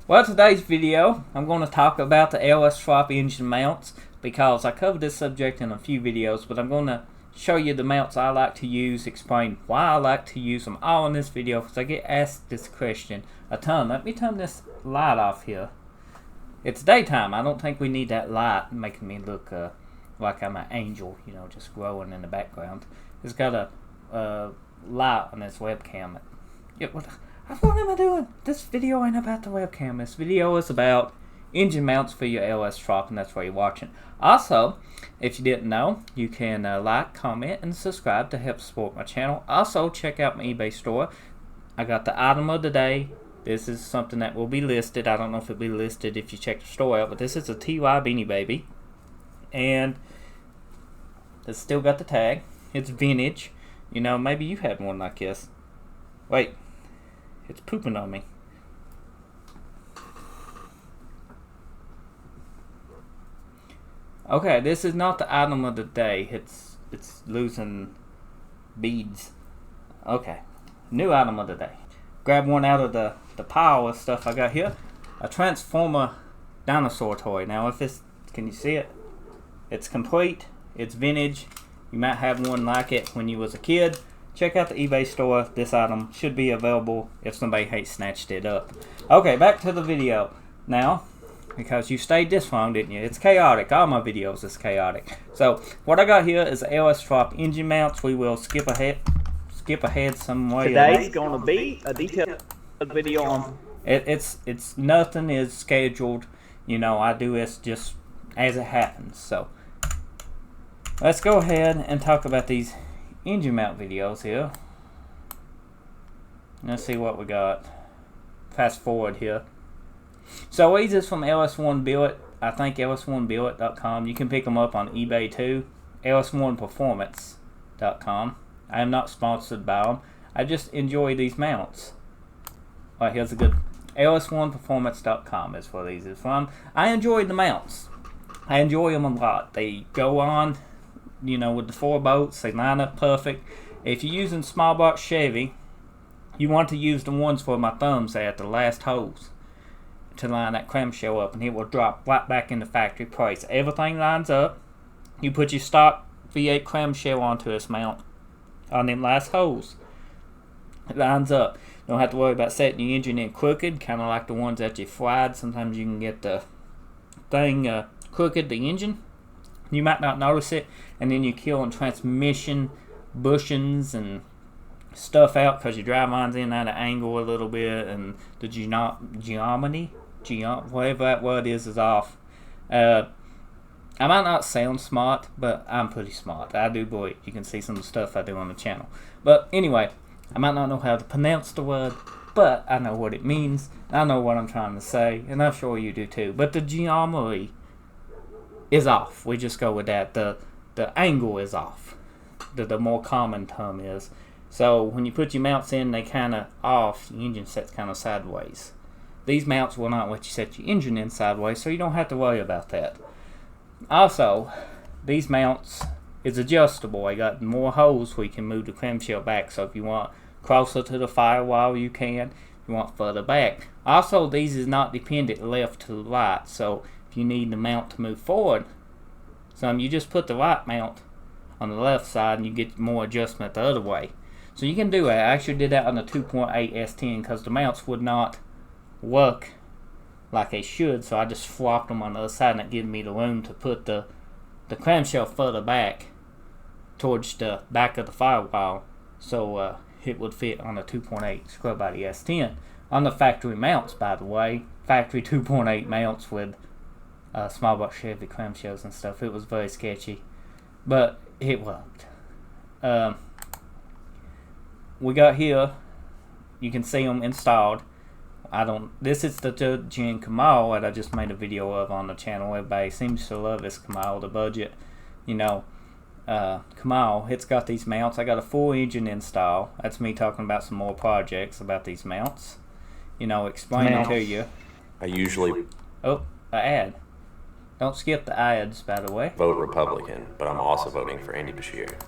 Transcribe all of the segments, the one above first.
Well, today's video, I'm going to talk about the LS swap engine mounts because I covered this subject in a few videos, but I'm going to show you the mounts I like to use, explain why I like to use them all in this video because I get asked this question a ton. Let me turn this light off here. It's daytime. I don't think we need that light making me look like I'm an angel, you know, just glowing in the background. It's got a light on this webcam. What am I doing? This video ain't about the webcam. This video is about engine mounts for your LS swap, and that's why you're watching. Also, if you didn't know, you can like, comment, and subscribe to help support my channel. Also, check out my eBay store. I got the item of the day. This is something that will be listed. I don't know if it'll be listed if you check the store out, but this is a TY Beanie Baby. And it's still got the tag. It's vintage. You know, maybe you had one like this. Wait. It's pooping on me. Okay, this is not the item of the day. It's losing beads. Okay, new item of the day. Grab one out of the pile of stuff I got here. A Transformer dinosaur toy. Now, if it's, can you see it? It's complete. It's vintage. You might have one like it when you was a kid. Check out the eBay store. This item should be available if somebody ain't snatched it up. Okay, back to the video. Now, because you stayed this long, didn't you? It's chaotic. All my videos is chaotic. So, what I got here is LS swap engine mounts. We will skip ahead some way. Today's going to be a detailed video on... It's nothing is scheduled. You know, I do this just as it happens. So, let's go ahead and talk about these engine mount videos here. Let's see what we got. Fast forward here. So these is from LS1 Billet. I think ls1billet.com. You can pick them up on eBay too. ls1performance.com. I am not sponsored by them. I just enjoy these mounts. Alright, here's a good ls1performance.com is where these is from. I enjoy the mounts. I enjoy them a lot. They go on, you know, with the 4 bolts, they line up perfect. If you're using small box Chevy, you want to use the ones where my thumb's at, the last holes, to line that clamshell up, and it will drop right back into factory price. Everything lines up. You put your stock V8 clamshell onto this mount on them last holes. It lines up. You don't have to worry about setting your engine in crooked, kind of like the ones that you fried. Sometimes you can get the thing crooked, the engine. You might not notice it, and then you're killing transmission bushings and stuff out because your drive line's in at an angle a little bit, and the geometry, whatever that word is off. I might not sound smart, but I'm pretty smart. I do believe you can see some of the stuff I do on the channel. But anyway, I might not know how to pronounce the word, but I know what it means. I know what I'm trying to say, and I'm sure you do too. But the geometry is off. We just go with that. The angle is off. The more common term is. So when you put your mounts in, they kind of off. The engine sets kind of sideways. These mounts will not let you set your engine in sideways, so you don't have to worry about that. Also, these mounts is adjustable. They got more holes where you can move the clamshell back. So if you want closer to the firewall, you can. If you want further back. Also, these is not dependent left to the right. So if you need the mount to move forward, you just put the right mount on the left side and you get more adjustment the other way. So you can do that. I actually did that on the 2.8 S10 because the mounts would not work like they should, so I just flopped them on the other side, and it gave me the room to put the clamshell further back towards the back of the firewall, so it would fit on the 2.8 scrub body S10. On the factory mounts, by the way, factory 2.8 mounts with small box Chevy clamshells and stuff, it was very sketchy, but it worked. We got here, you can see them installed. This is the Gen Kamal that I just made a video of on the channel. Everybody seems to love this Kamal, the budget, you know, Kamal. It's got these mounts. I got a full engine install. That's me talking about some more projects about these mounts, you know, explaining to you. I usually an ad. Don't skip the ads, by the way. vote Republican, but I'm also voting for Andy Beshear.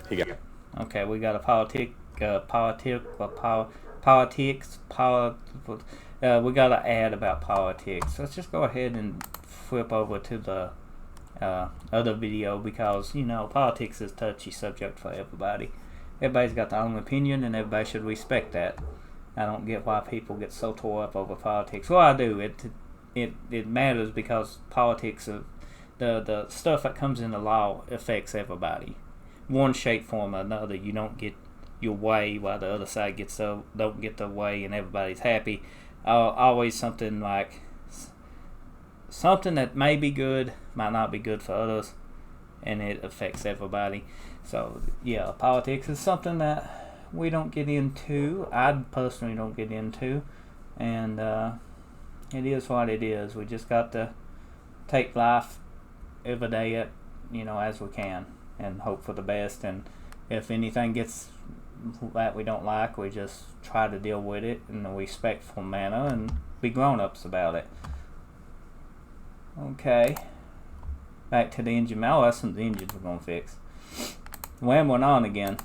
Okay, we got a politics. we got an ad about politics. Let's just go ahead and flip over to the other video, because you know politics is a touchy subject for everybody. Everybody's got their own opinion, and everybody should respect that. I don't get why people get so tore up over politics. Well, I do. It matters because politics, the stuff that comes into law affects everybody, one shape, form, or another. You don't get your way while the other side don't get their way, and everybody's happy. Always something that may be good might not be good for others, and it affects everybody. So yeah, politics is something that we don't get into. I personally don't get into, and it is what it is. We just got to take life every day as we can, and hope for the best. And if anything gets that we don't like, we just try to deal with it in a respectful manner and be grown-ups about it. Okay, back to the engine. Now that's some of the engines we're going to fix. Rambling on again.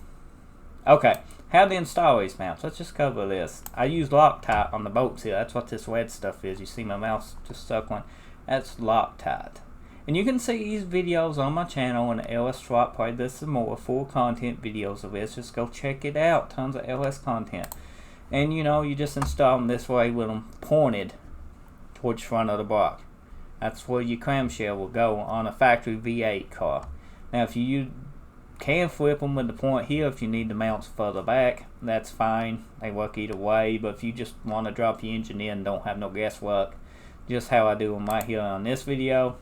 Okay, how to install these mounts. Let's just cover this. I use Loctite on the bolts here. That's what this red stuff is. You see my mouse just stuck one. That's Loctite. And you can see these videos on my channel and LS Swap Play. This is more full content videos of this. Just go check it out. Tons of LS content. And you just install them this way with them pointed towards the front of the block. That's where your clamshell will go on a factory V8 car. Now if you can flip them with the point here if you need the mounts further back, that's fine. They work either way. But if you just want to drop your engine in and don't have no guesswork, just how I do them right here on this video.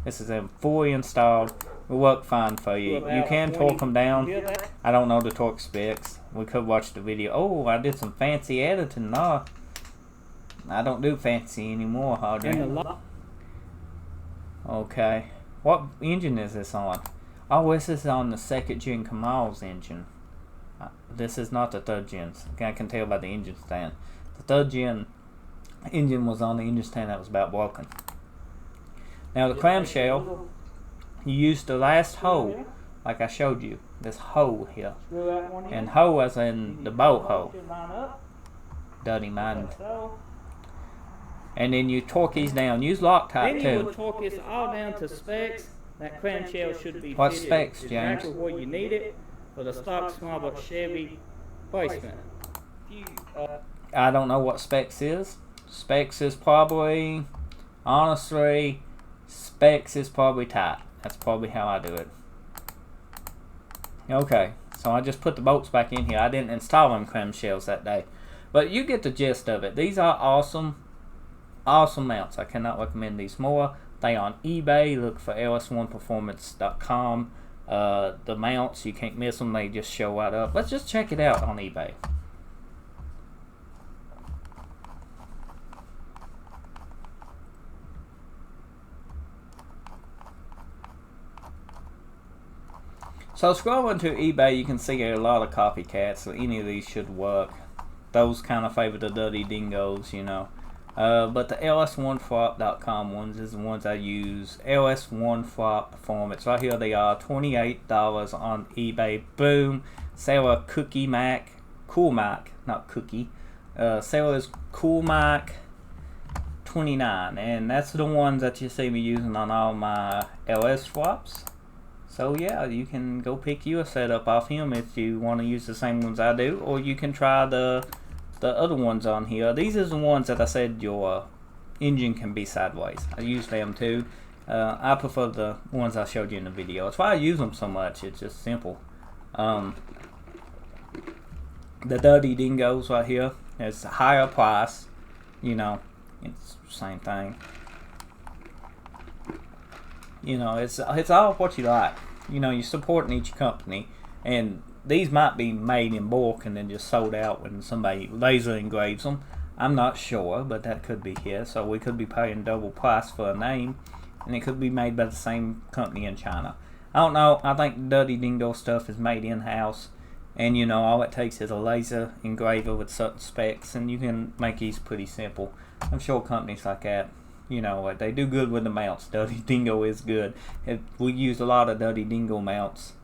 This is them fully installed. Will work fine for you. You can torque them down. I don't know the torque specs. We could watch the video. Oh, I did some fancy editing. No, I don't do fancy anymore, Audrey. Okay, what engine is this on? Oh, this is on the second gen Kamal's engine. This is not the third gen. I can tell by the engine stand. The third gen engine was on the engine stand that was about broken. Now the clamshell, you use the last hole, like I showed you. This hole here, and hole as in the bolt hole. Dirty mind. And then you torque these down. Use Loctite too. Then you would torque this all down to specs. That clamshell should be what fitted specs, James? exactly where you need it for the stock small but Chevy placement. I don't know what specs is. Specs is probably, honestly, specs is probably tight. That's probably how I do it. Okay, so I just put the bolts back in here. I didn't install them clamshells that day, but you get the gist of it. These are awesome mounts. I cannot recommend these more. They on eBay. Look for ls1performance.com. The mounts, you can't miss them. They just show right up. Let's just check it out on eBay. So scrolling to eBay, you can see a lot of copycats. So any of these should work. Those kind of favor the dirty dingoes, but the ls1flop.com ones is the ones I use. ls1flop performance. Right here they are, $28 on eBay. Boom. Sailor Cookie Mac. Cool Mac, not Cookie. Sailor's Cool Mac 29. And that's the ones that you see me using on all my LS swaps. So yeah, you can go pick you a setup off him if you want to use the same ones I do. Or you can try the other ones on here. These are the ones that I said your engine can be sideways. I use them too. I prefer the ones I showed you in the video. That's why I use them so much. It's just simple. The dirty dingoes right here is a higher price. It's the same thing. It's all what you like. You're supporting each company, and these might be made in bulk and then just sold out when somebody laser engraves them. I'm not sure, but that could be here. So we could be paying double price for a name, and it could be made by the same company in China. I don't know. I think Dirty Dingo stuff is made in-house, and all it takes is a laser engraver with certain specs, and you can make these pretty simple. I'm sure companies like that, they do good with the mounts. Dirty Dingo is good. We use a lot of Dirty Dingo mounts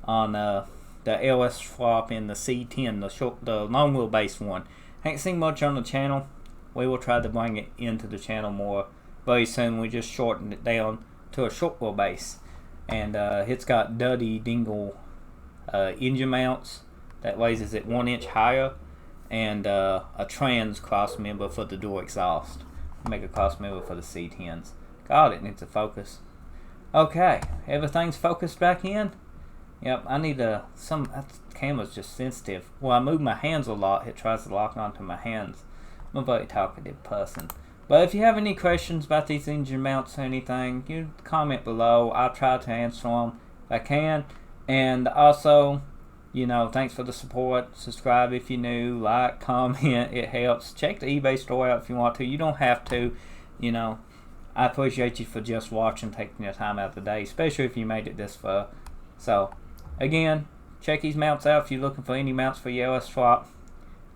on the LS swap in the C10, the long wheelbase one. I ain't seen much on the channel. we will try to bring it into the channel more very soon. We just shortened it down to a short wheelbase, and it's got Duddy Dingle engine mounts that raises it 1 inch higher, and a trans cross member for the door exhaust. Make a cross member for the C10s. God, it needs to focus. Okay, everything's focused back in. Yep, I need that camera's just sensitive. Well, I move my hands a lot, it tries to lock onto my hands. I'm a very talkative person. But if you have any questions about these engine mounts or anything, you comment below. I'll try to answer them if I can. And also, you know, thanks for the support. Subscribe if you're new. Like, comment. It helps. Check the eBay store out if you want to. You don't have to. You know, I appreciate you for just watching, taking your time out of the day, especially if you made it this far. So, again, check these mounts out if you're looking for any mounts for your LS swap.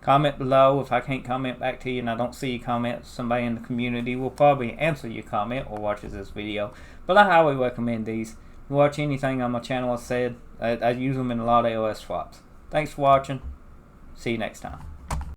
Comment below. If I can't comment back to you and I don't see your comment, somebody in the community will probably answer your comment or watches this video. But I highly recommend these. If you watch anything on my channel, I said I use them in a lot of LS swaps. Thanks for watching. See you next time.